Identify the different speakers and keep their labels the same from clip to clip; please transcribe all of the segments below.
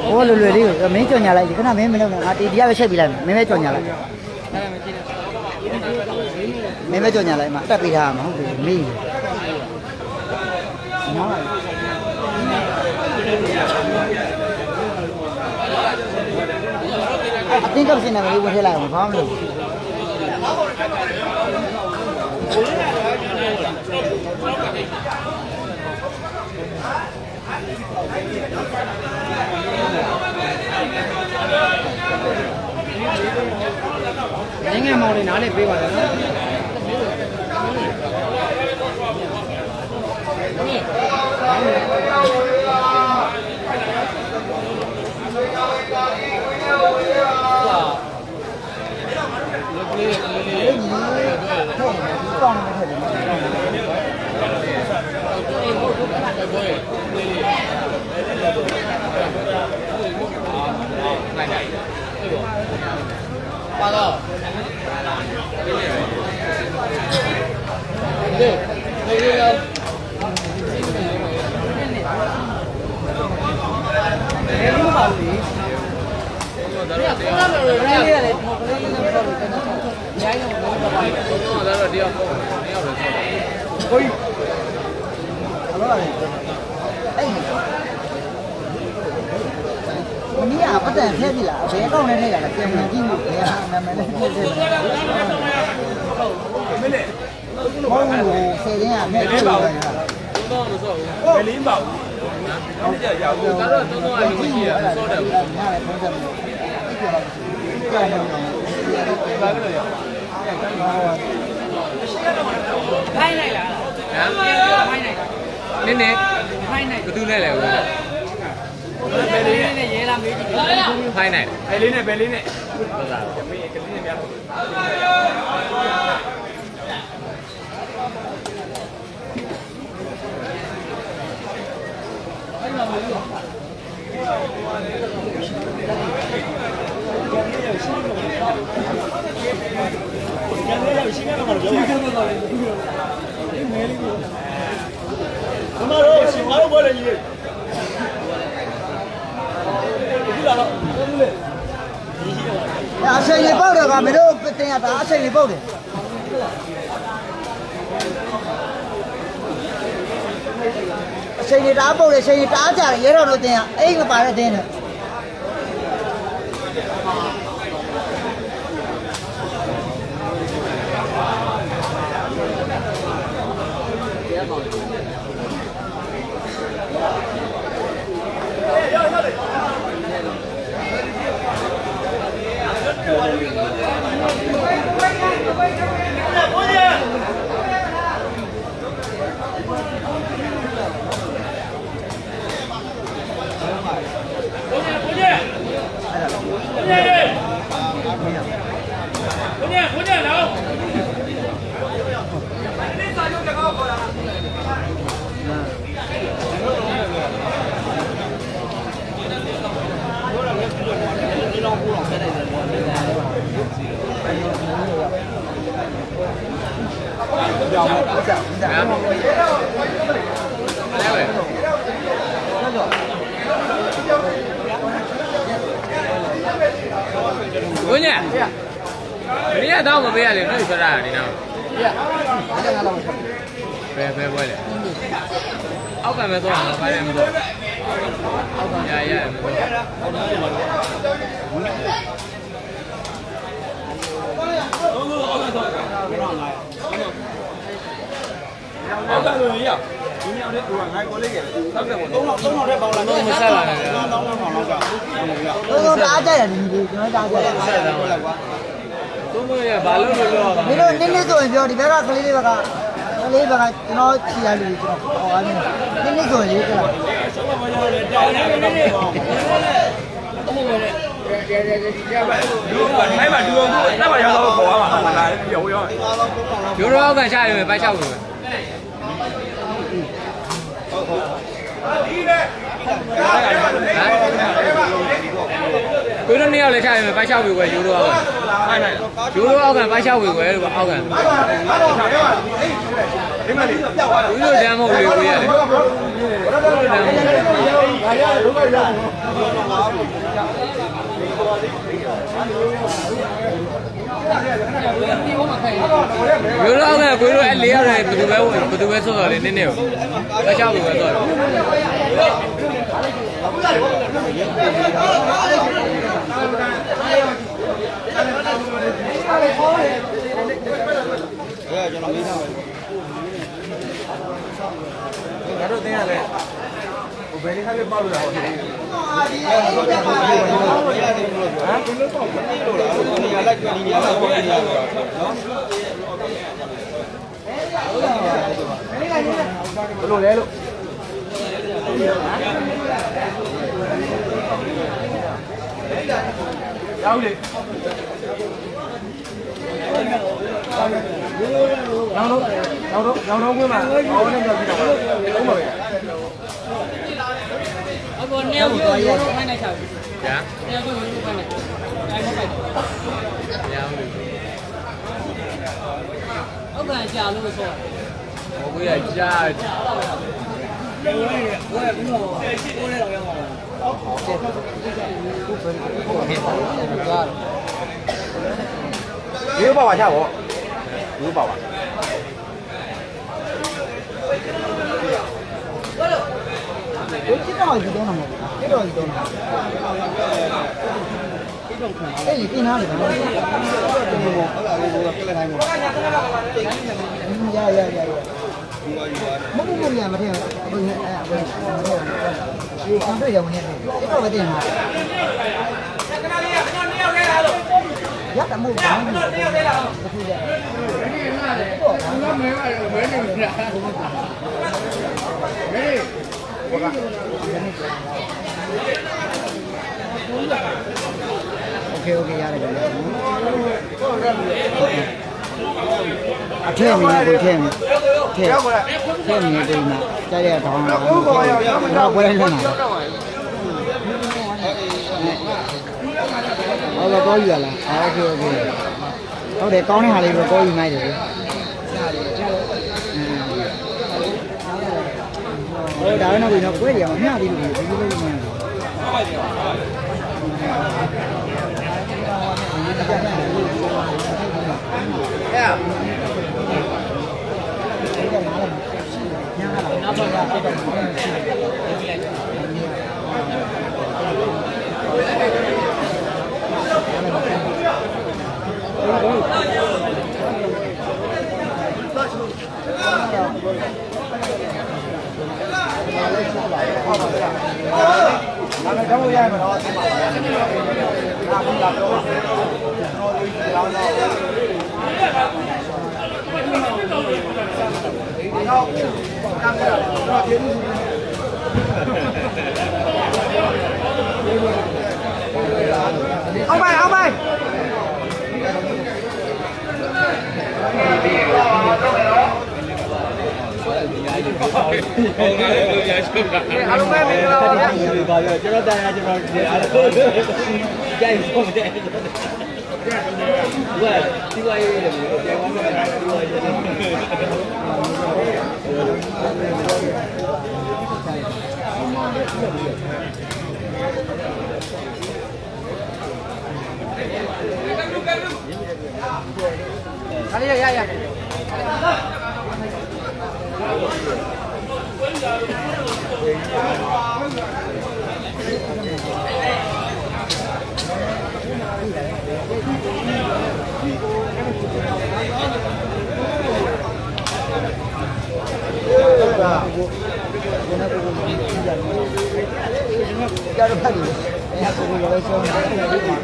Speaker 1: 哦，累累的，没叫伢来，你看他没弄呢，啊，第二个车比来，没叫伢来，没叫伢来嘛，再比他嘛，没。အတင်းကပ်စင်နေလေးဝင်ထည့်လိုက်အောင်ဘာမှမလုပ်ဘူးနိုင်ငံမောင်လေးနားလေးပေးပါလားနော်ပါတော့ဒီလေးရောဒီမှာပါလေဒါတော့တရားရတယ်ရတယ်ဒီမှာကလေးနဲ့တော့ရိုင်းတော့ဒါတော့တရားပေါ့တရားပဲကိုကြီးအလားအဲ့မင်းကပတ်တန်ထည့်ပြီလားဘယ်ကောင်းနေထည့်ရလဲပြန်ပြန်ကြည့်လို့ဘယ်ဟာနာမည်နဲ့ထည့်တယ်မင်းလေဘောင်းကိုဆယ်တင်းကမဲ့ထည့်လို့ရတယ်တော့မစောဘူးဘယ်လေးပါဘူးဟုတ်ကြရဘူးဒါတော့သုံးလုံးအလုံးကြီးရစောတယ်ဘူးညာလည်းဖုံးတယ်ပြန်တော့ဘာလို့ရခိုင်းလိုက်လားဟမ်ခိုင်းလိုက်နင်းနေခိုင်းလိုက်ဘယ်သူနဲ့လဲဦးဘယ်လေးနဲ့ရဲလာမေးကြည့်ခိုင်းလိုက်ဘယ်လေးနဲ့ဟုတ်လားကလေးနဲ့များအဲ့မှာမလို့ရှိနေမှာကြောက်ရှိနေမှာလေဒီမဲလေးကိုကျွန်တော်တို့ရှင်ငါတို့ဘွဲလေကြီးလေဒီလာတော့ဘူးလေအချိန်လေးပေါက်တယ်ကမင်းတို့တင်ရတာအချိန်လေးပေါက်တယ်အချိန်လေးတအားပေါက်တယ်အချိန်လေးတအားကြတယ်ရဲတော်တို့တင်ရအိမ်မပါတဲ့တင်းနဲ့ဘုညာမင်းကတော့မပေးရလေနှုတ်ဆွတာဒီနောက်ဘယ်ပွဲလဲအောက်ကပဲသွားမှာဘာလဲမသိအောက်ကရမသိအောက်ကဆိုရင်ရဒီညောင်လေးကငါကိုလေးကဟုတ်တယ်ပေါ့3လောက်ထက်ပေါင်းလာတော့မဆက်ပါနဲ့3လောက်လောက်ကတော့တားကြရတယ်ဒီကျွန်တော်တားကြရတယ်ဆက်တယ်ကွာသုံးမရဘာလို့လို့ပြောတာမင်းတို့နည်းနည်းဆိုရင်ပြောဒီဘက်ကကလေးလေးဘက်က လေးဘက်ကကျွန်တော်ခြေရလူကျွန်တော်ဟောအားနေနေ့ဆိုရေးကြလား
Speaker 2: အဲ့မှာဒီလိုတက်ပါရောက်တော့ခေါ်ရမှာလာပြောရောရိုးရောကန်ချရမယ်ပိုက်ချောက်ဝင်ကိုရနေရောက်လဲချရမယ်ပိုက်ချောက်ဝင်ွယ်ရိုးရောကန်ရိုးရောကန်ပိုက်ချောက်ဝင်ွယ်လို့အောက်ကန်ဒီမှာဒီလိုတမ်းမဟုတ်လေကိုရတယ်ရိုးရောကကိုရိုးအဲ့၄ရတယ်ဘယ်သူပဲဆော့တော်လေးနည်းနည်းကိုလက်ချဖို့ပဲဆော့တယ်ကျွန်တော်မေးထားတယ်ငါတို့တင်းရတယ်ဟိုဘယ်လေးခါပဲပေါက်လို့ရအောင်ဟမ်ဘယ်လိုပေါက်မလို့လားနေရာလိုက်နေရာလိုက်ပေါ်နေရတော့နော်ဘယ်လိုလဲလို့ရောက်လေနောက်တော့ကွင်းမှာအော်နဲ့ကြောက်ကြည့်တော့ဟုတ်ပါပဲအခုနေရာကိုရိုးခိုင်းနေချောက်ညာနေရာကိုရိုးခိုင်းနေအဲ့ဟုတ်ပါညာဟုတ်ကဲ့ကြာလို့ဆိုဟိုကိုရကြာဘယ်လိုလဲတော့ရောက်ပါရေပါပါချဗောရေပါပါ
Speaker 1: ကိုကြည့်တော့ဒီတော့မှာမဟုတ်ဘူးတော်ဒီတော့မှာအဲ့ဒီပြင်ထားတယ်ဗျာဟုတ်လားကိုကပြလိုက်တိုင်းပေါ့ရမဟုတ်ဘူးမထင်ဘူးအဲ့ဆံတွေ့ရောင်းနေတယ်တော့မတင်ပါရတာမဟုတ်ဘူးဘာလို့လဲတခုကြမဲနေပြီလားမဲโอเคရတယ်ဗျာအထက်မြင်ကိုထက်မြင်ထက်မြင်ဒီမှာကြားရတောင်းတော့ဘယ်လိုလဲဟုတ်တော့ယူရလားโอเคဟုတ်တယ်ကောင်းတဲ့ဟာလေးကိုကောယူနိုင်တယ်ဟိုဒါတော့ဘယ်တော့ကွဲရအောင်မျှပြီးလို့ဒီလိုလေးမြန်တော့ရမယ်တော့ဒီမှာလာတော့တော့เอาไปအားလုံးပဲမင်္ဂလာပါဗျာကျွန်တော်တရားကျွန်တော်အားလုံးကြိုက်ဆုံးတယ်ဒီဝိုင်းရေးတယ်ပြန်သွားမယ်ဒီဝိုင်းရေးတယ်ရကြားဖတ်တယ်အဲ့ဒါကိုလည်းဆုံးတယ်အဲ့ဒါလည်းဆုံး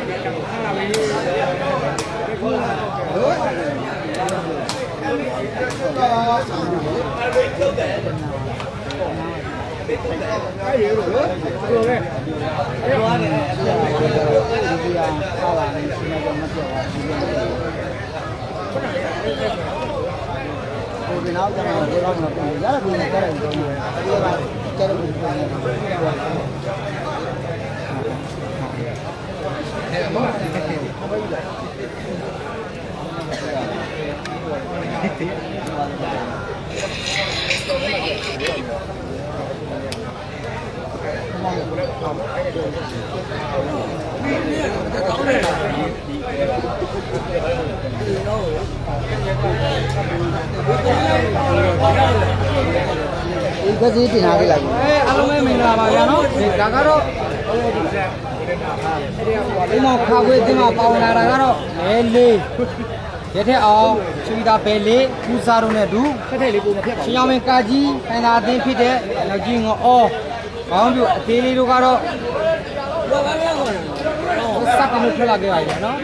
Speaker 1: တယ် နောက်ကျတော့ဒီလောက်တော့ရတဲ့ပုံနဲ့ကြရတယ်ဒီကကျတဲ့ပုံနဲ့ဒီကစီတင်ထားလိုက်
Speaker 2: အားလုံးပဲမင်္ဂလာပါဗျာနော်ဒါကတော့ဒီမှာခါခွေးတင်မှာပေါင်လာတာကတော့လဲလေးရထက်အောင်ချီတာပဲလေးပူစားတို့နဲ့တူထက်ထက်လေးပုံနဲ့ဖြစ်ပါရှင်အောင်မင်းကာကြီးခိုင်သာအသင်းဖြစ်တဲ့နောက်ကြီးငေါအောခေါင်းပြအသေးလေးတို့ကတော့စက်ကမှုထွက်လာခဲ့ပါပြီနော်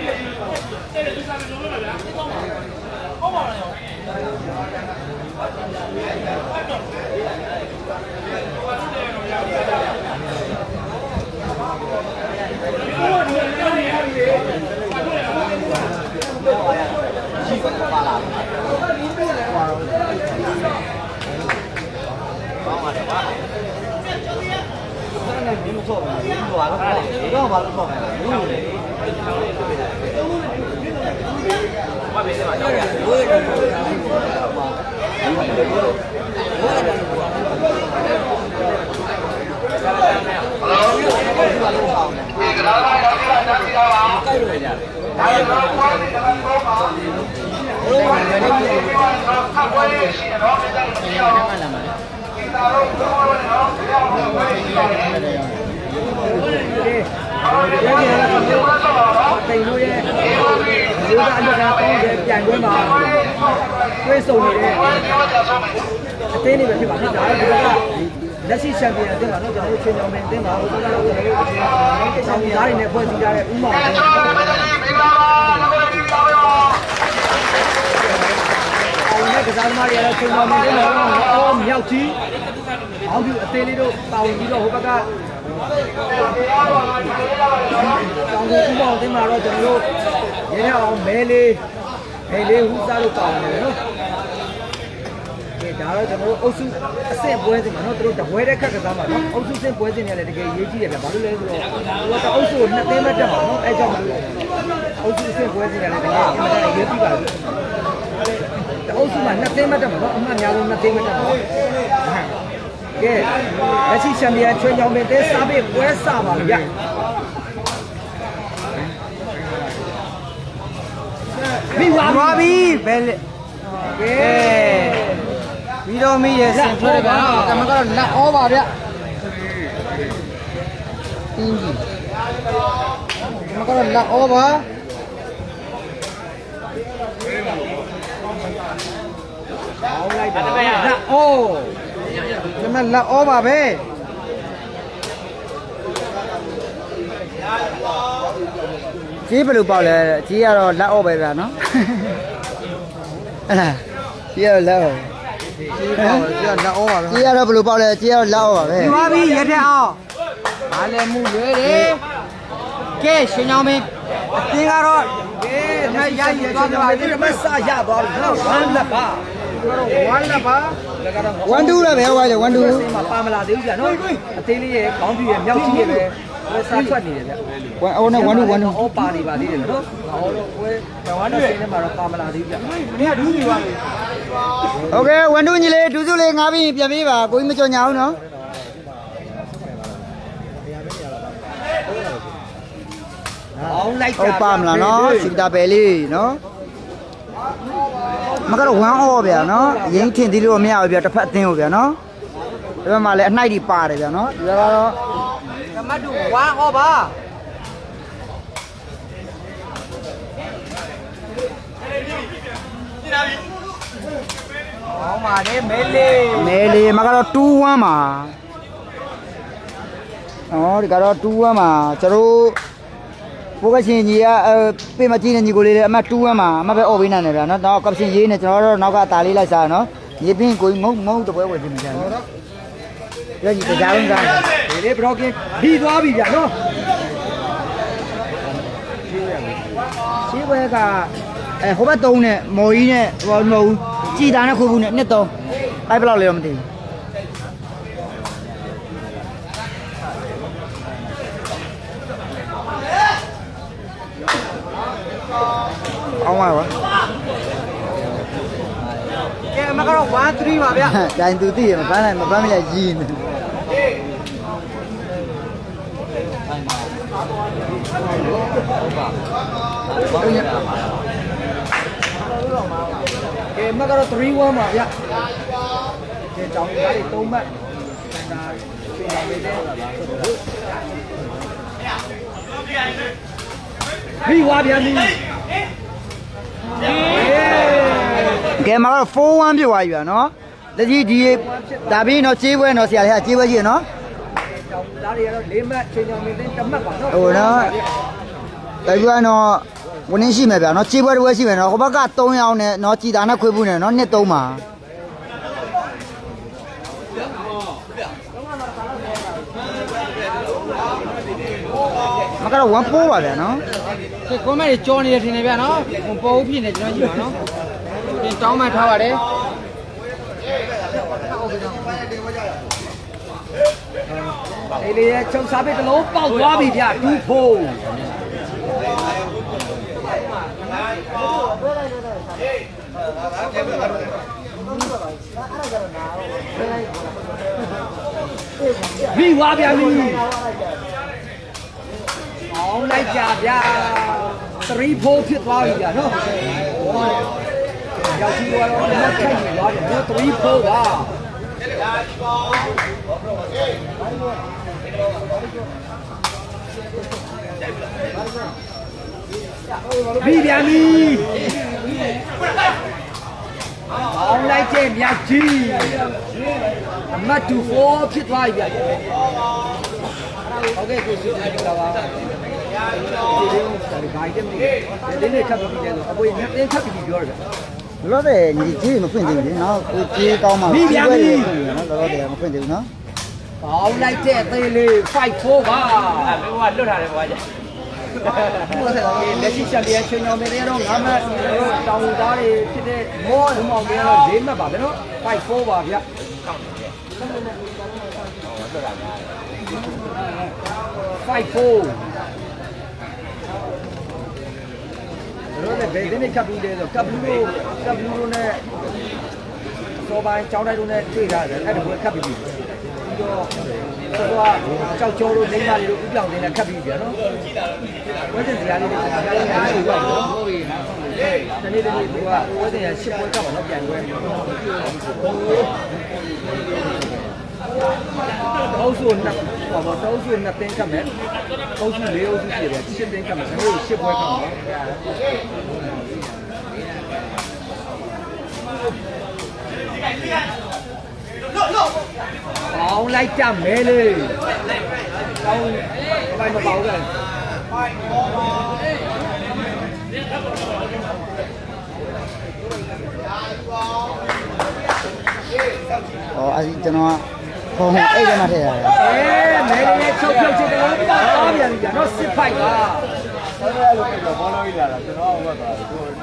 Speaker 2: တိတ်လို့ရဲ့ဒီကအမြဲတမ်းတောင်းတဲ့ပြန်ခွင့်မှာတွေးဆုံနေတဲ့အသေးလေးပဲဖြစ်ပါဖြစ်တာဒီကလက်ရှိချန်ပီယံအသင်းကတော့ကျွန်တော်တို့ချင်းချောင်းမင်းအသင်းပါဟိုကတော့ကျွန်တော်တို့ဆောင်းသားတွေနဲ့ဖွဲ့စည်းကြတဲ့ဥမာပဲအောင်နဲ့ကစားသမားတွေလည်းချင်းချောင်းမင်းအသင်းတော့မြောက်ကြီးအောက်ပြအသေးလေးတို့တာဝန်ပြီးတော့ဟိုဘက်ကတောင်ကြီးဥပအောင်တင်မှာတော့ကျွန်တော်တို့ရင်းရအောင်မဲလေးဟူစားလို့တောင်းနေတယ်နော်ကဲဒါတော့ကျွန်တော်တို့အုပ်စုအဆင့်ပွဲစဉ်မှာနော်တို့တပွဲတဲ့ခက်ကစားမှာနော်အုပ်စုဆင့်ပွဲစဉ်တွေလည်းတကယ်ရေးကြည့်ရတယ်ဘာလို့လဲဆိုတော့တို့ကအုပ်စုကို2သိန်းပဲတက်မှာနော်အဲကြောင့်မလို့အုပ်စုအဆင့်ပွဲစဉ်တွေလည်းတကယ်အမှန်တကယ်ရေးကြည့်ပါလို့အုပ်စုမှာ2သိန်းပဲတက်မှာနော်အမှန်များဆုံး2သိန်းပဲတက်မှာကဲလက်ရှိချန်ပီယံချွေချောင်းပင်တဲစားပြီးပွဲစပါဗျာပြီးသွားပြီဘယ်လဲကဲပြီးတော့မိရဲ့စင်ထွက်တယ်ဗျာကမကတော့လက်ဩပါဗျာတင်းကြီးကမကတော့လက်ဩပါအောင်းလိုက်တာလက်ဩဒီမှာလက်ဩပါပဲကြီးဘယ်လိုပေါက်လဲကြီးကတော့လက်ဩပဲဗျာနော်ကြီးကတော့လက်ဩကြီးကတော့လက်ဩပါပဲကြီးကတော့ဘယ်လိုပေါက်လဲကြီးကတော့လက်ဩပါပဲဒီပါပြီရတဲ့အောင်ဘာလဲမှုရွေးတယ်ကဲရှင်အောင်မင်းအတင်းကတော့ကဲမရရသွားကြပါဒီမစရသွားပြီနော်ဝမ်းလက်ပါဝမ်းလက်ပါဝမ်းတူးရပဲဟောကြဝမ်းတူးမှာပါမလာသေးဘူးကြာနော်အသေးလေးရဲ့ခေါင်းပြည့်ရဲ့မြောက်ကြီးရဲ့ပဲစားထွက်နေတယ်ဗျဝမ်းအော်နဲ့ဝမ်းတူးအော်ပါနေပါသေးတယ်နော်အော်တော့ဝဲဝမ်းတူးနဲ့မှာတော့ပါမလာသေးဘူးဗျမင်းကဒူးနေပါလေโอเคဝမ်းတူးညီလေးဒူးစုလေးငါးပြီးပြန်ပေးပါကိုကြီးမကြော်ညာအောင်နော်အောင်လိုက်တာပါမလားနော်စီတာပဲလေးနော်မကတော့ဝမ်းအောဗျာနော်ရင်းထင်သေးလို့မရဘူးဗျာတစ်ဖက်အသင်းကိုဗျာနော်ဒီဘက်မှာလည်းအနှိုက်ကြီးပါတယ်ဗျာနော်ဒီဘက်ကတော့ကမတ်တူဝမ်းအောပါဟောင်းပါတယ်မဲလေးမကတော့2-1မှာဒီကတော့2-1မှာကျွန်တော်ဘိုးကရှင်ကြီးကပြင်မကြည့်နေညီကိုလေးလည်းအမှတ်2-1မှာအမှတ်ပဲအော်ပေးနိုင်တယ်ဗျာနော်နောက်ကပ်ရှင်ရေးနေကျွန်တော်တို့နောက်ကတာလေးလိုက်စားနော်ရေပင်းကိုမုံတပွဲဝယ်ခြင်းမကြဘူး ပြောကြည့်ကြားလုံးစားဒီလေးဘရော့ကင်းပြီးသွားပြီဗျာနော်ရှင်းပွဲကဟိုဘက်3နဲ့မော်ကြီးနဲ့ဟိုမဟုတ်ကြည်တာနဲ့ခုဘူးနဲ့2 3အဲ့ဘယ်လောက်လဲတော့မသိဘူးအောင်ပါပါကဲမကတော့1 3ပါဗျာဒိုင်သူသိရမပန်းနိုင်မပန်းမရရည်နေကဲမကတော့3 1ပါဗျာကဲတောင်းသားတွေ3မှတ်ဒါပြင်ရမယ်တဲ့ပြီးွားပြန်ပြီကဲမှာတော့4-1ဖြစ်သွားပြီဗျာနော်လက်ကြီးဒီဒါပြီးတော့ကြေးပွဲတော့ဆရာလေးကကြေးပွဲကြီးနော်ဒါတွေကတော့၄မှတ်ချိန်ချောင်းမင်းတစ်မှတ်ပါနော်ဟိုနော်ဒါကြီးကတော့ဝင်းရှိမယ်ဗျာနော်ကြေးပွဲတစ်ပွဲရှိမယ်နော်ဟိုဘက်က3ရောင်းနဲ့နော်ကြည်တာနဲ့ခွေးဘူးနဲ့နော်2 3ပါမကတော့1 4ပါဗျာနော်ဒီကွန်မန့်တွေကြော်နေတယ်ထင်တယ်ဗျာနော်ပေါ်ဦးဖြစ်နေကျွန်တော်ကြည့်ပါနော်ပြင်တောင်းမှထားပါတယ်လေးလေးရဲ့ချုံစားပစ်တစ်လုံးပေါက်သွားပြီဗျာ2 4ပြီးွားပြန်ပြီအောင်လိုက်ကြဗျာ3 4ဖြစ်သွားပြီဗျာနော်ရောက်ကြည့်တော့မထိုက်ဘူးလား3 4ပါပြီးပြန်ပြီအောင်လိုက်ကြမြတ်ကြီးအမတ်2 4ဖြစ်သွားပြီဗျာဟုတ်ကဲ့ကိုစုကြည့်ကြပါဒီနေ့ခပ်ပြီးတယ်ဆိုအပွေနဲ့တင်းခပ်ပြီးပြောရတယ်လောလောဆယ်ညီကြီးမဖွင့်သေးဘူးနော်ကိုကြီးကောင်းမှပြီးပြန်ပြီနော်လောလောဆယ်မဖွင့်သေးဘူးနော်ပေါင်းလိုက်တဲ့သေးလေး5 4ပါအဲဘယ်ကလွတ်ထားတယ်ဘွားကြီးလက်ရှိချက်လေးချွေညောင်မင်းတွေတော့5မှတ်တောင်သားတွေဖြစ်တဲ့မောမောင်တွေကတော့4မှတ်ပါပဲနော်5 4ပါဗျ5 4တို့လည်းဘယ်ကနေကပ်ပြီးလဲဆိုကပ်ဘူးလို့နဲ့စောပိုင်းကျောင်းတိုင်းတို့နဲ့တွေ့ထားတယ်အဲ့ဒါကိုကပ်ပြီးပြီးတော့ကြောက်ကြောတို့နေပါလေတို့ဥပြောင်းနေနဲ့ကပ်ပြီးပြန်နော်ဝဲတဲ့ဇာတ်လေးတွေကလည်းအားကြီးပါတော့ဟုတ်ပြီတနေ့တနေ့ကဝဲတဲ့10ပွဲကပ်ပါတော့ပြန်ွဲတောက်စုနှစ်ဟောတော့တောက်စုနှစ်သိန်းကပ်မယ်တောက်စု4အုပ်စုရှိတယ်10သိန်းကပ်မယ်ဒါလို့10ပွဲကပ်မှာအောင်လိုက်ကြမဲလေတောင်းဘိုင်မပေါဘူးလေအော်အဲ့ဒီကျွန်တော်ဟိုအဲ့ဒါမှထည့်ရတယ်မဲလေးချုပ်ဖြုတ်ချစ်တယ်လို့ပါသွားပြန်ပြီနော်စစ်ဖိုက်ပါအဲ့ဒါလိုပြောဘောလုံးကြီးလာတာကျွန်တော်အောင်မှသွား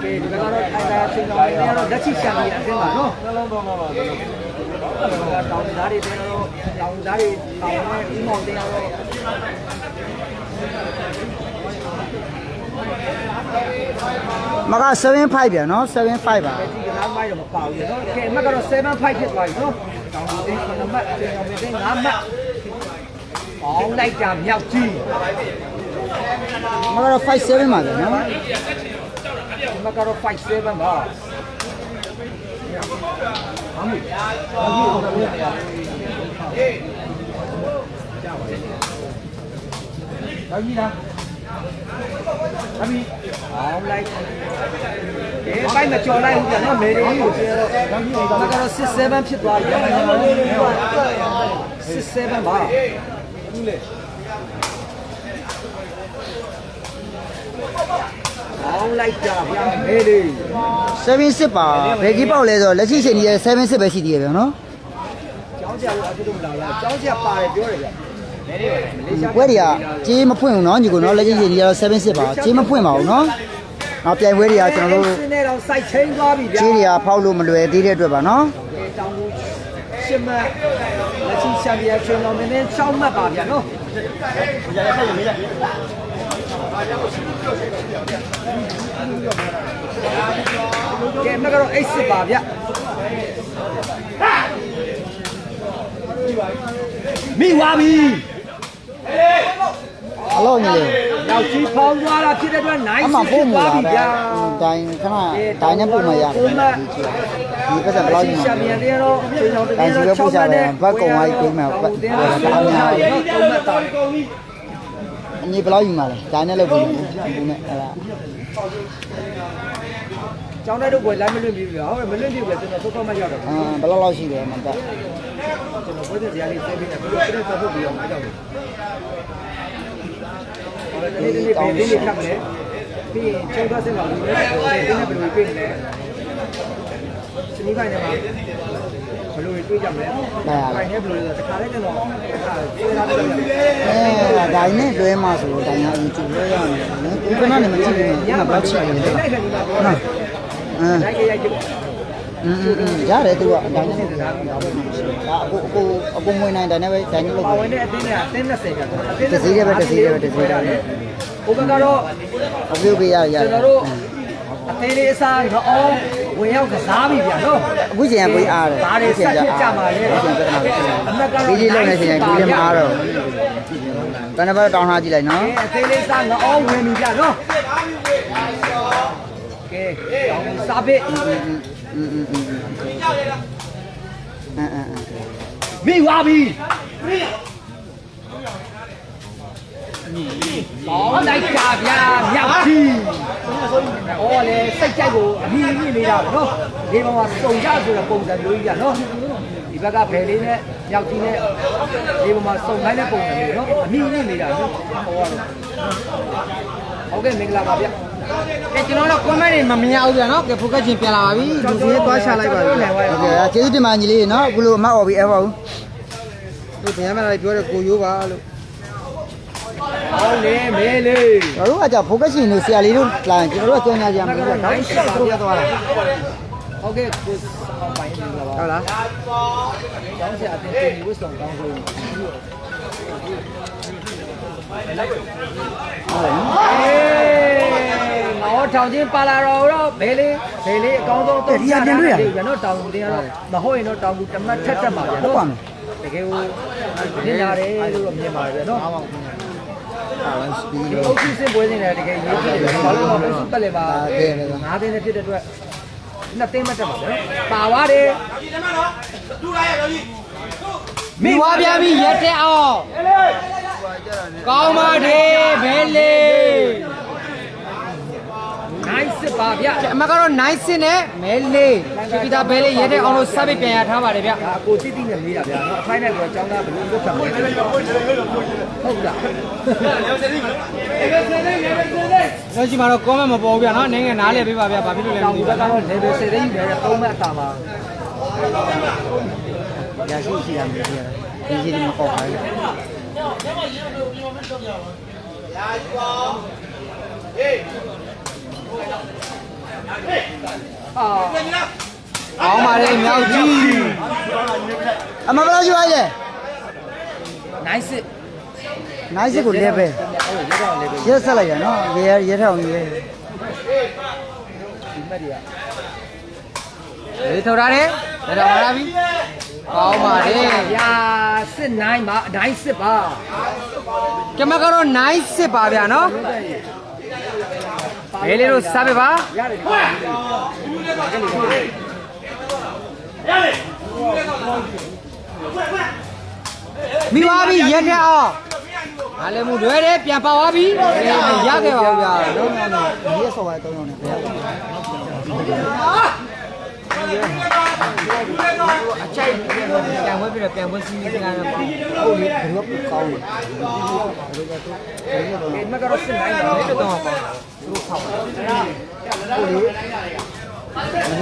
Speaker 2: တယ်ဒီကတော့အဲ့ဒါချင်းတော်လေးကတော့လက်ရှိချန်ပီယံအသင်းပါနော်နှလုံးသွင်းပါပါတောင်းသားတွေတဲတော့တောင်းသားတွေတောင်းနဲ့ဦးမောင်တဲတော့မက7-5ပြန်နော်7-5ပါဒီကနောက်မိုက်တော့မပေါဘူးနော်ကဲမကတော့7-5ဖြစ်သွားပြီနော်တောင်းတင်း9မှတ်တင်အောင်တင်5မှတ်အောင်လိုက်ကြမြောက်ကြီးမကတော့5-7ပါဗျာနော်မကတော့5-7ပါအမေအမေလားအမေအောင်လိုက်ပိုက်မကြော်လိုက်ဘူးဗျာနော်မေရီကိုပြောတော့ကတော့6-7ဖြစ်သွားပြီ6-7ပါဘူးလေအောင်လိုက်ကြဗျာမေရီ7-6ပါဘယ်ကြီးပေါက်လဲဆိုတော့လက်ရှိချိန်ကြီး7-6ပဲရှိသေးတယ်ဗျာနော် စရာလို့အတူတူမလာဘူးကျောင်းစရာပါတယ်ပြောတယ်ဗျ
Speaker 3: ပွဲတွေကကြေးမဖွင့်ဘူးเนาะညီကိုเนาะလက်ချင်းရည်ကြီးကတော့7-6ပါကြေးမဖွင့်ပါဘူးเนาะနောက်ပြိုင်ပွဲတွေကကျွန်တော်တို့
Speaker 2: စင်းနေတော့စိုက်ချင်းသွားပြီဗျာ
Speaker 3: ကြေးတွေကဖောက်လို့မလွယ်သေးတဲ့အတွက်ပါเนาะ
Speaker 2: တောင်ကိုရှစ်မှတ်လက်ရှိချန်ပီယံချွန်တော်မင်းနဲ့6မှတ်ပါဗျာနော်ကဲမကတော့အိတ်စစ်ပါဗျမိဝါပြီ
Speaker 3: အလို့ညီလေး
Speaker 2: ရောက်ကြီးဖောင်းသွားတာဖြစ်တဲ့အတွက်နိုင်
Speaker 3: အမှ
Speaker 2: စစ်
Speaker 3: ပို့
Speaker 2: ဖြစ်
Speaker 3: မှာ
Speaker 2: သွားပြီဗျာ
Speaker 3: တိုင်းခဏတိုင်းနဲ့ပို့မှာရတယ်ဒီပတ်သက်ဘယ်လောက်ညီ
Speaker 2: ချန်ပီယံတွေတော့ချွန်တော်တ
Speaker 3: တိုင်း
Speaker 2: ကယ်
Speaker 3: စီ
Speaker 2: တော့
Speaker 3: ပဲပို့
Speaker 2: 6
Speaker 3: ကြတ
Speaker 2: မှတ်နဲ့
Speaker 3: ယ်ဘတ်ကုံဝိုင်းပေးမှာဘတ်တာများ
Speaker 2: 3မှတ်တာ
Speaker 3: အညီဘယ်လောက်ယူမှာလဲတိုင်းနဲ့လုပ်ပြီးဘူးနဲ့အဲ့ဒါ
Speaker 2: ကျောင်းသားတို့ကလမ်းမလွင့်ပြီဗျာဟုတ်မလွင့်ပြီပဲကျွန်တော်သုတ်မှတ်ရတော့
Speaker 3: ဘယ်လောက်ရှိတယ်မတတ်
Speaker 2: ကျွန်တော်ဘွဲ့တရားလေးသိပြီးတော့ပြီးတော့ဆက်ဖို့ပြီးတော့မကြောက်ဘူးဟောတယ်ဒီနေ့ဒီနေ့ခတ်မယ်ပြီးရင်ကျောင်းသားစင်မှာလူတွေတင်းနဲ့ဘယ်လိုပြေးလဲစနီးပိုင်းထဲမှာဘယ်လိုတွေးကြမလဲပိုင်းထဲဘယ်လိုလဲတခါလဲကျွန်တော်တခါပြေးလာတယ်
Speaker 3: တိုင်းနဲ့တွဲမှာဆိုတော့တိုင်းကအရင်ကျူလို့ရတယ်နော်ဒီကနေ့မကြည့်ဘူးဒီမှာဘတ်ချင်တယ်နော်
Speaker 2: ရိုက်ကြရိုက်ကြ
Speaker 3: ရတယ်သူကအတိုင်းနဲ့ဒါအကိုမွေးနိုင်တယ်နဲ့ပဲတိုင်းနဲ့လုပ်
Speaker 2: ပါ
Speaker 3: ပါ
Speaker 2: ဝင်တဲ့အတင်းနဲ့အတင်း20ကျတော့
Speaker 3: တစည်းတယ်ပဲတစည်းတယ်ပဲတစည်းတယ်
Speaker 2: ဟိုဘက်ကတော့
Speaker 3: အပြုတ်ပေးရရ
Speaker 2: ကျွန်တော်တို့အသေးလေးအစားတော့အော်ဝင်ရောက်ကစားပြီဗျာနော်
Speaker 3: အခုချိန်ကကိုအားတယ်
Speaker 2: ဒါတွေဆက်ဖြစ်ကြမှာလေ
Speaker 3: အခုချိန်ပြဿနာဖြစ်နေ
Speaker 2: အမက်ကတော့
Speaker 3: ဒီကြီးလုံးနေချိန်ကိုလည်းမအားတော့ဘယ်နှပတ်တောင်းထားကြည့်လိုက်နော်
Speaker 2: အသေးလေးစားတော့အော်ဝင်ပြီဗျာနော်ကဲစားပြီမိဝါပြီတော့လိုက်ကြဗျာမြောက်ကြီး။အော်လေစိတ်ကြိုက်ကိုအမြင်မြင်နေတာနော်။ဒီဘက်မှာစုံကြဆိုတဲ့ပုံစံမျိုးကြီးကနော်။ဒီဘက်ကဘယ်လေးနဲ့မြောက်ကြီးနဲ့ဒီဘက်မှာစုံခိုင်းတဲ့ပုံစံမျိုးနော်။အမြင်မြင်နေတာနော်။ဟောတော့။ဟုတ်ကဲ့မင်္ဂလာပါဗျ။
Speaker 4: ကဲကျွန်တော်တို့ comment တွေမမြင်အောင်ဗျာနော်ကဲဖိုကတ်ချင်းပြန်လာပါပြီဒီစီးသွားချလိုက်ပါပြီ
Speaker 3: โอเคကျေးဇူးတင်ပါညီလေးနော်အခုလိုအမတ်អော်ပြီးအဲ့ပါဦး
Speaker 4: တို့ဗျာမလာပြောတယ်ကိုရိုးပါလို့
Speaker 2: ဟုတ်လေမဲလေး
Speaker 3: ကျွန်တော်တို့ကကြာဖိုကက်ရှင်တို့ဆရာလေးတို့လာရင်ကျွန်တော်တို့ကကြောင်ညာကြမှာလို့တော့ရှောက်တို့ရသွားတာ
Speaker 2: ဟုတ်ကဲ့ကိုအောင်ပိုင်းမင်္ဂလာပါ
Speaker 4: ဟုတ်လား
Speaker 2: ကျောင်းဆရာအတင်းတင်ဝတ်ဆောင်ကောင်းလို့ငါထောင်ချင်းပါလာတော့ဘယ်လေးအကောင်းဆုံးတော့ရနော်တောင်ကူတင်ကတော့မဟုတ်ရင်တော့တောင်ကူတမတ်ထက်တက်ပါဗျာနော်တကယ်ကိုတင်ရတယ်လို့တော့မြင်ပါတယ်ဗျာနော် ဒီအုပ်စုစစ်ပွဲနေတယ်တကယ်ရေးကြည့်တယ်ဘာလို့လဲအုပ်စုပတ်လဲပါ9သိန်းနဲ့ဖြစ်တဲ့အတွက်2သိန်းမတက်ပါဗျာပါပါတယ်
Speaker 4: မိဝါပြပြီရက်တဲ့အောင်ကောင်းပါတယ်ဘဲလေး
Speaker 2: nice ပါဗျာ
Speaker 4: အမကတော့ nice နဲ့မဲလေးဒီပီတာဘဲလေးရက်တဲ့အောင်လို့စပ်ပြီးပြန်ရထားပါတယ်ဗျ
Speaker 2: ဒါကိုတိတိနဲ့မေးတာဗျာနော်အဖိုင်းနဲ့ကိုအကြောင်းသားဘယ်လိုလုပ်ခံမလဲဟုတ်လား
Speaker 4: တို့ရှိမှာတော့ comment မပေါ်ဘူးဗျာနော်နိုင်ငံနားလဲပေးပါဗျာဘာဖြစ်လို့လဲမ
Speaker 2: တောင်
Speaker 4: သိ
Speaker 2: ကူ
Speaker 4: ဘူး
Speaker 2: ဘက်ကတော့ level 10သိန်းပဲ3မှတ်အတာပါ
Speaker 3: ရရှိရှိတာမျိုးပြရတာဒီကြီးမကောက်ပါဘူး
Speaker 2: အာ
Speaker 4: ကောင်းပါတယ်မြောက်ကြီး
Speaker 3: အမဘယ်လောက်ယူရလဲ
Speaker 2: nice
Speaker 3: နိုင်စစ်ကိုလဲပဲ
Speaker 2: ဟုတ်ရေတော့ level
Speaker 3: ရက်ဆက်လိုက်ရနော်ရဲထောင်ကြီးလဲ
Speaker 2: ဒီမှတ်တွေက
Speaker 4: ဒီထောက်ထားတယ်ဒါတော့လာပြီကောင်းပါတယ်
Speaker 2: ဗျာစစ်9ပါအတိုင်းစစ်ပါ
Speaker 4: ကျမကတော့ nice ပါဗျာနော်ဘဲလေးတို့စပ်ပေးပါ
Speaker 2: ရတယ်
Speaker 4: မိသွားပြီရက်တဲ့အောင်အားလည်းမှုလွယ်တယ်ပြန်ပါသွားပြီရခဲ့ပါဘူးဗျာနော်
Speaker 3: ဒီရက်ဆော်ပါတော့နေဘယ်ရ
Speaker 4: အချိုက်ပြန်ဝဲပြီးတော့ပြန်ဝဲစီးနေတာတော့
Speaker 3: ဟုတ်လေဘယ်လိုကောင်းလဲ
Speaker 2: ဒီမှတ်ကတော့စစ်9ပါ
Speaker 4: တော်တော်ကောင်း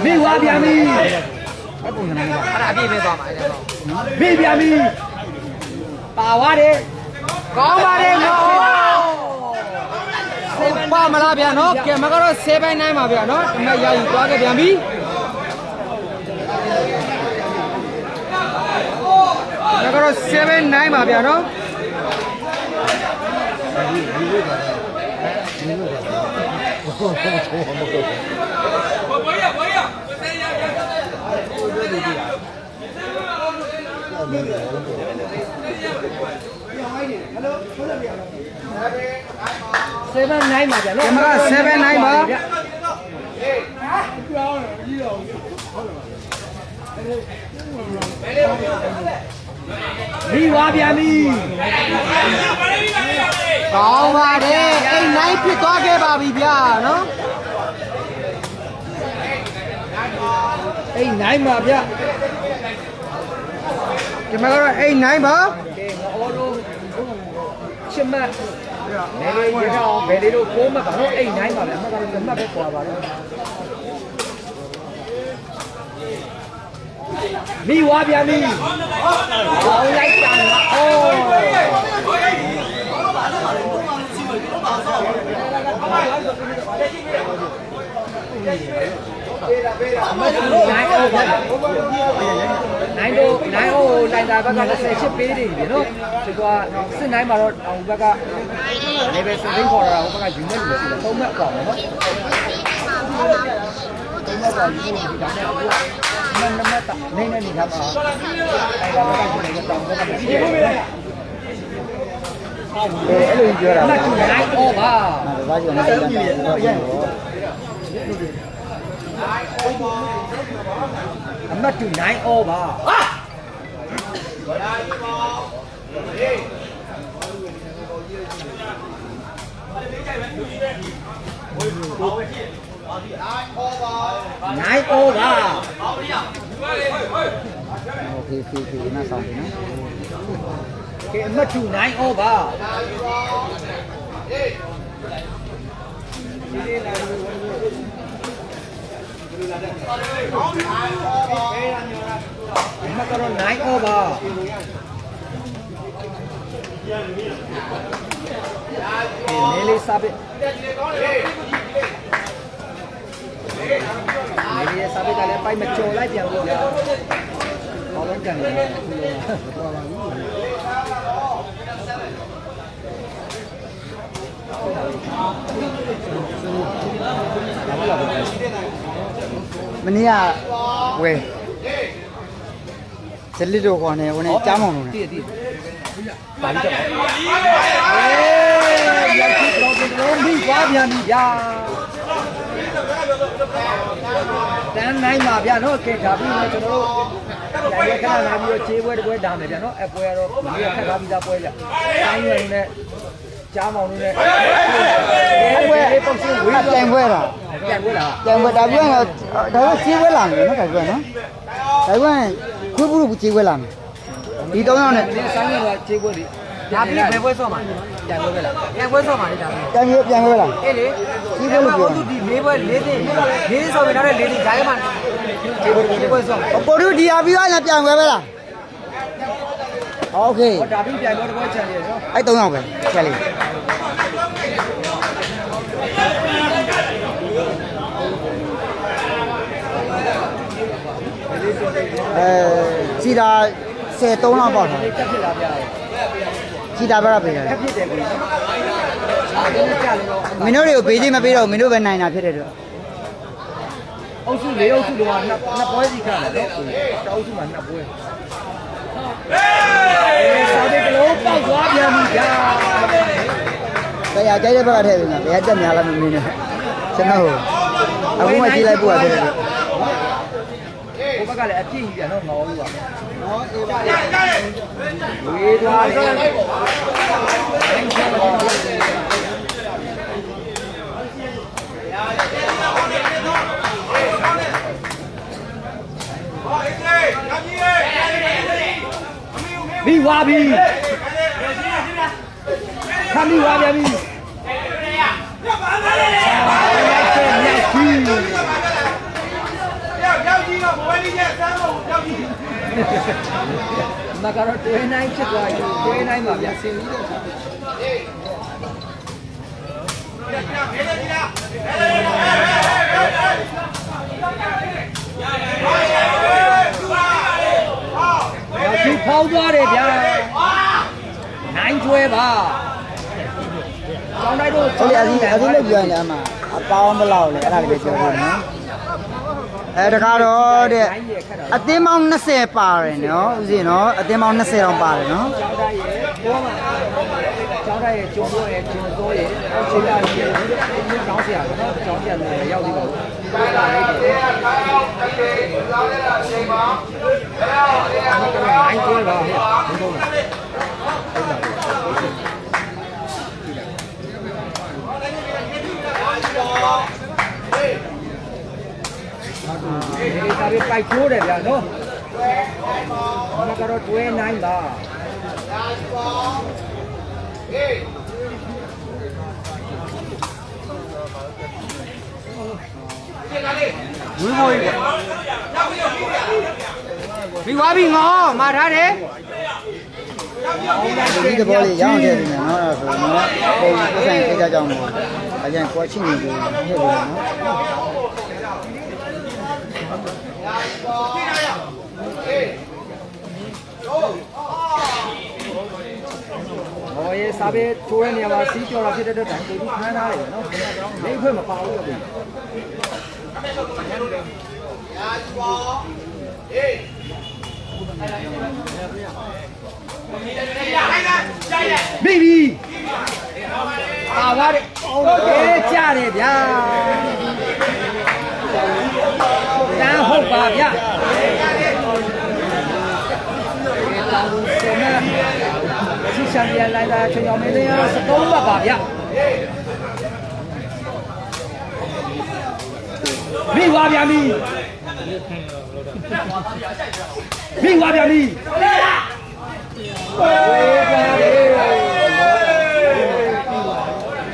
Speaker 2: မိဝါပြန်ပြီ
Speaker 3: အဲ့ပုံစံနဲ့ပါ
Speaker 4: အဲ့ဒါအပြည့်ပဲသွားမှာအဲ့ဒါဘေးပြန်ပြီပါသွားတယ်ကောင်းပါတယ်နော်ပါမလားဗျာနော်ကဲမကတော့7-9ပါဗျာနော်တမက်ရယူသွားခဲ့ပြန်ပြီမကတော့7-9ပါဗျာနော်7-9ပါဗျာနော်ကမက7-9ပါပြီးသွားပြန်ပြီကောင်းပါတယ်အဲ့9ဖြစ်သွားခဲ့ပါပြီဗျာနော်အဲ့9ပါဗျာဒီမှာကတော့အဲ့9ပါအော်တို့ချစ်မတ်နေလေးရအောင်ဘယ်လေးတို့6မှတ်ပါတော့အဲ့9ပါဗျာအမှတ်ကတော့မှတ်ပဲပွာပါတော့မိဝါပြန်ပြီဟောလိုက်တာအိုးနိုင်အိုလိုက်တာဘက်က28ပေးနေပြီနော်ဒီကစစ်နိုင်မှာတော့အောင်ဘက်ကနေပဲစသိန်းခေါ်တာဟိုဘက်ကယူနေလို့ရှိတယ်သုံးမှတ်ပေါ့နော်သုံးမှတ်ပါယူနေပြီဒါနဲ့အခုမနမတာနေနေနေထားပါအဲ့ဒါဘက်ကယူနေတော့ဘက်ကမရှိဘူးအဲ့လိုပြောတာနိုင်အိုပါ
Speaker 3: ဘာကြောင့်လဲတော့ရန်
Speaker 4: အမတ်တူ9 over ဟာ9 over
Speaker 3: โอเคน่าဆောင်ပြီနော်
Speaker 4: ကဲအမတ်တူ9 over မကတော့9 over နေလေးစားပဲနေလေးစားပဲကလည်းပိုက်မကြော်လိုက်ပြန်လို့ကြာဘာလို့ကြံနေလဲ
Speaker 3: မနေ့ကဝယ်ဇလစ်တို့ခေါ်နေဝင်ကြားမောင်လို့
Speaker 4: တည်ပါလိမ့်တော့ရောက်ကြည့်တော့ဒီမိသွားပြန်ပြီဗျာတန်းနိုင်ပါဗျာနော်ကဲဒါပြီးတော့ကျွန်တော်တို့ရရခဏလာပြီးတော့ခြေပွဲတစ်ပွဲဒါမယ်ဗျာနော်အပွဲကတော့မနေ့ကခက်ထားပြီးသားပွဲဗျတိုင်းရွယ်နဲ့ကြားမောင်လို့နဲ့ပွဲပုံစံဝေး
Speaker 3: ပြန်ခွဲတာ
Speaker 4: ပြန်ပွဲလား
Speaker 3: ပြန်ခွဲဒါပြောရင်ဒါကခြေခွဲလာမယ်နော်ဒါပြောနော်ဒါပြောရင်ခွေးဘူးလို့ခြေခွဲလာမယ်ဒီ3ယောက်နဲ့
Speaker 4: ဒီဆိုင်ကတော့ခြေပွဲလေဒါပြီးဘယ်ပွဲဆော့မှာပြန်ပွဲပဲလားပြန်ပွဲဆော့မှာလေဒါပြီး
Speaker 3: ပြန်ခွဲလာ
Speaker 4: အေးလေခြေပွဲလို့ပြောဒီ၄ပွဲ၄သိန်း၄ဆော့ပြီးတော့၄သိန်းဂျာရဲမှာခြေပွဲဆော့
Speaker 3: ပေါ်တို့ဒီအပြီးသွားရင်ပြန်ခွဲပဲလားโอเค
Speaker 4: ဟောဒါပြီးပြန်ပွဲတစ်ပွဲချန်တယ်နော်
Speaker 3: အဲ့3ယောက်ပဲချက်လေးစီတာ13လောက်ပေါ့နော်
Speaker 4: တက်ဖြစ်လာပြတယ်
Speaker 3: စီတာဘက်ကပေးတယ်
Speaker 4: တက်ဖြစ်တယ်ကိုအားလုံးကြလို့
Speaker 3: မင်းတို့တွေကိုပေးသေးမပေးတော့မင်းတို့ပဲနိုင်တာဖြစ်တယ်တော့
Speaker 4: အုပ်စု၄အုပ်စုတော့နှစ်ပွဲစီခါတယ်နော်တောက်စုမှာနှစ်ပွဲဆောင်းတဲ့ကလေးပေါက်သွားပြန်ပြီကြာ
Speaker 3: တရားကြိုက်တဲ့ဘက်ကထည့်ပြီးတော့ဘယ်တက်များလားမင်းနဲ့ကျွန်တော်အခုမှကြည့်လိုက်ပို့ရတယ်
Speaker 4: ဟိုဘက်ကလည်းအပြည့်ကြီးပြန်တော့ငေါလို့ပါနော်အေးပါဝေးသွားတယ်ပြီးဝါပြီခမ်းပြီးဝါပြန်ပြီရောက်ကြီးတော့ဘဝလေးကျဆမ်းဖို့ မကတော့တွဲနိုင်ဖြစ်သွားပြီတွဲနိုင်ပါဗျာဆင်းပြီးတော့ဒီဖောက်သွားတယ်ဗျာနိုင်ကျွဲပါကျောင်းတိုင်းတို့
Speaker 3: ဟုတ်လေအစီလောက်ပြောရင်လည်းအမှအပေါင်းဘလောက်လဲအဲ့ဒါလေးပဲပြောလို့နော်အဲတခါတော့တဲ့အသင်းပေါင်း20ပါတယ်နော်ဦးဇင်းနော်အသင်းပေါင်း20တောင်ပါတယ်နော်
Speaker 4: ကျောင်းတိုင်းရဲ့ဘောမှာကျောင်းတိုင်းရဲ့ကျုံတော့ရဲ့ကျုံတော့ရဲ့အောက်ခြေလာရဲ့ကျောင်းဆရာနော်ကျောင်းဆရာလည်းရောက်ပြီးပါဘူးဟုတ်ပါလေနိုင်ကျွဲပါဟုတ်ပါဒီစားပြီးပိုက်ထိုးတယ်ဗျာနော်ဒီကတော့တွဲနိုင်ပါဝင်းမိုးကြီးပြီးသွားပြီငေါမာထားတယ်
Speaker 3: ဒီတဘောလေးရောင်းခဲ့ပြီနော်အဲ့ဒါဆိုတော့ပုံပတ်ဆိုင်ခေကြကြောင်းပေါ့အရင်ကွာချင်းနေပြီဟဲ့လို့နော်
Speaker 4: ဟောရေးစားပြီးထိုးတဲ့နေရာမှာစီးကြော်တာဖြစ်တဲ့အတွက်တိုင်ကိုကြီးခန်းထားတယ်နော်လိမ့်ခွင့်မပါဘူးလို့ပြောမိပြီပါပါတယ်โอเคကြားတယ်ဗျာတန်းဟုတ်ပါဗျာတောင်စမစီချန်ရန်လိုက်တာချွန်တော်မင်းလေး73ဘတ်ပါဗျာမိဝါဗျာမိဝါဗျာမိ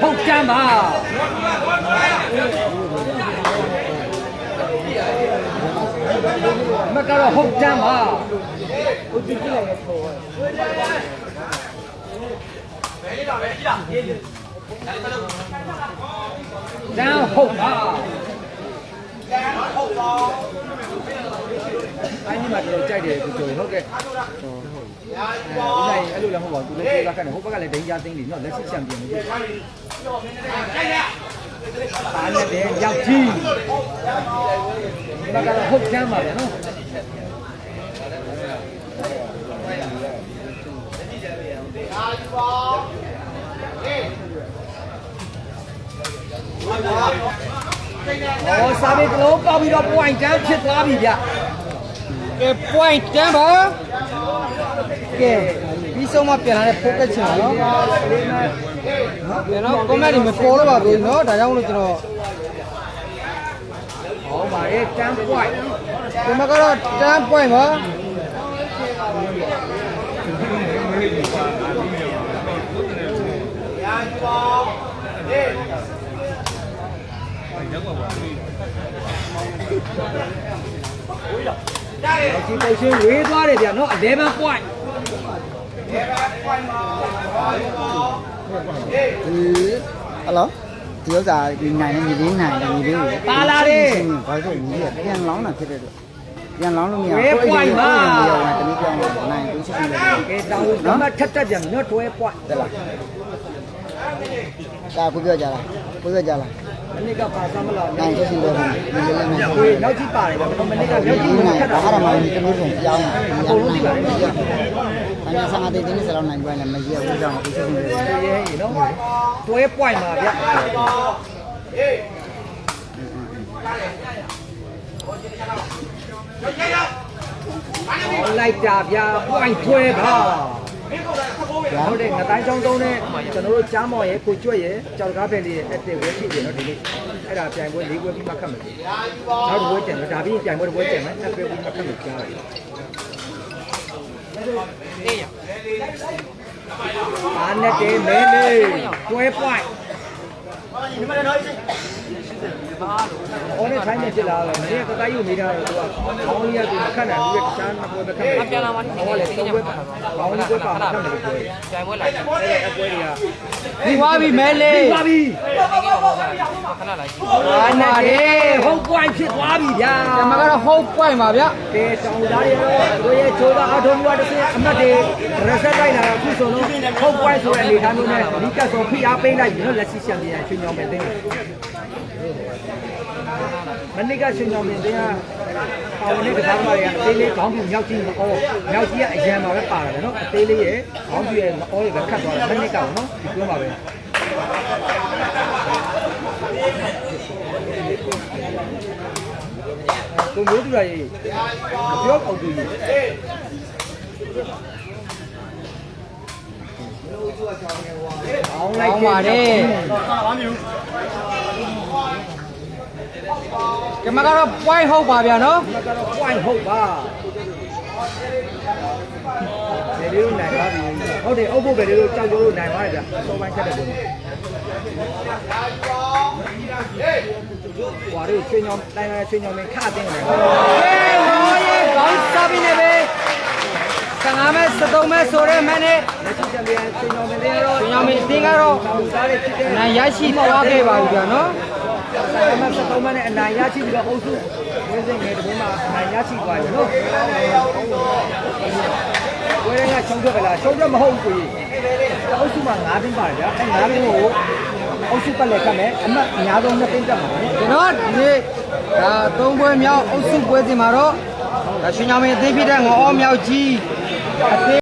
Speaker 4: ဟုတ်ကြမ်းပါမကတော့ဟုတ်ကြမ်းပါဟုတ်ကြည့်လိုက်ရတော့တန်းဟုတ်ပါအဲ့ဒီမှာတော့ကြိုက်တယ်ကိုကျော်ဟုတ်ကဲ့ဟုတ်အဲ့လိုလည်းမဟုတ်ပါဘူးသူလည်းပြောတာခက်တယ်ဟိုဘက်ကလည်းဒိန်းကြသိန်းလीနော်လက်ရှိချန်ပီယံကြီးအားနဲ့တဲ့ရောက်ကြီးဒီကတော့ဟုတ်ချမ်းပါဗျာနော်ဟောစားပြီးကလုံးကောက်ပြီးတော့ point တန်းဖြစ်သွားပြီဗျကဲ point တန်းပါကဲပြီးဆုံးမှပြန်လာတဲ့ focus ချင်တာနော်ပြန်တော့ comment တွေမပေါ်တော့ပါဘူးเนาะဒါကြောင့်မလို့ကျွန်တော်ဟောပါရဲ့တန်း point ဒီမှာကတော့တန်း point ပါဒီပုံချင်းဝေးသွားတယ်ဗျာနော်11 point
Speaker 3: ဟယ်လိုဒီဥစ္စာဒီနိုင်နေဒီလေးနိုင်တယ်ဒီလေးကိုပါလာတယ်ဘာလို့ညီရပြန်လောင်းတာဖြစ်တဲ့အတွက်ပြန်လောင်းလို့မရဘူးကိုယ်အိမ်ကိုရောတမီးပြန်နိုင်သူစစ်စစ်လေး
Speaker 4: ကဲတောင်းလို့မထက်တက်ပြန်နော်12 point
Speaker 3: တက်လာဒါကိုပြောကြလားကိုပြောကြလား
Speaker 4: မနစ်ကပါသမလား
Speaker 3: နိုင်စစ်စစ်လေးဒီလေးနဲ့
Speaker 4: ကိုနောက်ကြည့်ပါတယ်ဗျာမနစ်ကနောက်ကြည့်
Speaker 3: နိုင်
Speaker 4: ခက်တာ
Speaker 3: ဘာမှမတမျိုးဆုံးပြောင်းအကုန်လုံးသိပါတယ်အညာဆာငါတေးတင်းစလောက်နိုင်ပွဲနဲ့မရဘူးကြောင့်ဒီစစ်စစ်လေး
Speaker 4: ရဲရေနော်12 point ပါဗျာလိုက်တာဗျာ point 12ပါဟုတ်တယ်ငတိုင်းချောင်းသုံးနဲ့ကျွန်တော်တို့ကြားမော်ရဲ့ကိုကျွတ်ရဲ့ကြောက်ကားပဲလေးရဲ့အတက်ဝဲဖြစ်တယ်နော်ဒီနေ့အဲ့ဒါပြိုင်ပွဲ၄ပွဲပြီးမှခတ်မယ်နောက်တစ်ပွဲကျန်တော့ဒါပြီးပြိုင်ပွဲတစ်ပွဲကျန်မယ်အဲ့ပွဲပြီးမှခတ်မယ်ကြားတယ်အားနဲ့တဲမဲလေး12 point
Speaker 3: ဒီမှာတော့
Speaker 4: အော်နဲ့ထိုင်းနေဖြစ်လာတော့မင်းကတတိုင်းယူနေတာတော့သူကခေါင်းလေးကသူမခတ်နိုင်ဘူးတခြားနှစ်ပွဲမခတ်နိုင်ဘူးပြန်လာမှဒီကလည်းသုံးပွဲခေါင်းလေးပွဲပါခတ်မယ်လို့ပြောတယ်ကြိုင်ပွဲလာတယ်အဲ့အပွဲတွေက
Speaker 2: ပြီးသွားပြီမဲလေး
Speaker 4: ပြီးသွားပြီ
Speaker 2: ခဏလိုက်အားနာတယ်
Speaker 4: ဟုတ်ပွိုင်းဖြစ်သွားပြီဗျာ
Speaker 2: ကမကတော့ဟုတ်ပွိုင်းပါဗျ
Speaker 4: ကဲတောင်သားတွေတို့ရဲ့ချိုးသားအထုံးမျိုးတစ်စင်းအမတ်တွေရက်ဆက်လိုက်လာတော့အခုဆိုတော့ဟုတ်ပွိုင်းဆိုတဲ့အနေထားမျိုးနဲ့ဒီကဆိုဖိအားပေးလိုက်ပြီနော်လက်ရှိချန်ပီယံချွေညောင်းမယ်တင်းမနေ့ကချွေညောင်းမယ်တင်းကပါဝင်တဲ့ကစားသမားတွေကအသေးလေးခေါင်းပြူမြောက်ကြီးမအောမြောက်ကြီးကအရန်မှာပဲပါတယ်နော်အသေးလေးရဲ့ခေါင်းပြူရဲ့မအောရဲ့ပဲခတ်သွားတာမနေ့ကပေါ့နော်ဒီပြောမှာပဲကိုမျိုးသူရရေးပြောအောင်သူကြီးအောင်လိုက်
Speaker 2: ပါတယ်ကမကတော့ point ဟုတ်ပါဗျာနော်
Speaker 4: မကတော့ point ဟုတ်ပါဒီလိုနိုင်ပါပြီဟုတ်တယ်အုပ်ဖို့ပဲလို့ကြောက်ကြလို့နိုင်ပါတယ်ဗျအစောပိုင်းချက်တဲ့ပုံဟွာတို့ချွေညောင်းတိုင်းတိုင်းချွေညောင်းမင်းခအတင်းတယ်
Speaker 2: ကဲဟောရေးကောင်းစားပြီးနေပဲ15မဲ73မဲဆိုရဲမဲနဲ့
Speaker 4: လက်ရှိချန်ပီယံချွေညောင်းမင်းတွေကတော့
Speaker 2: ညောင်မင်းအတင်းကတော့
Speaker 4: စားရဖြစ်တဲ့
Speaker 2: နိုင်ရရှိသွားခဲ့ပါပြီဗျာနော်
Speaker 4: အမှတ်73မှနဲ့အနိုင်ရရှိပြီးတော့အုပ်စုဝင်းစင်ငယ်တပုံးမှာအနိုင်ရရှိသွားပြီနော်ဝဲရကချုံထွက်ကြလားချုံထွက်မဟုတ်ဘူးကိုကြီးအုပ်စုမှာ9တင်းပါတယ်ဗျာအဲ9တင်းကိုအုပ်စုပတ်လည်ခတ်မယ်အမှတ်အများဆုံး2တင်းတက်မှာနော်
Speaker 2: ကျွန်တော်ဒီနေ့ဒါ3ပွဲမြောက်အုပ်စုပွဲစဉ်မှာတော့ဒါရှင်ညောင်မင်းအသေးဖြစ်တဲ့ငေါ်အောမြောက်ကြီးအသေး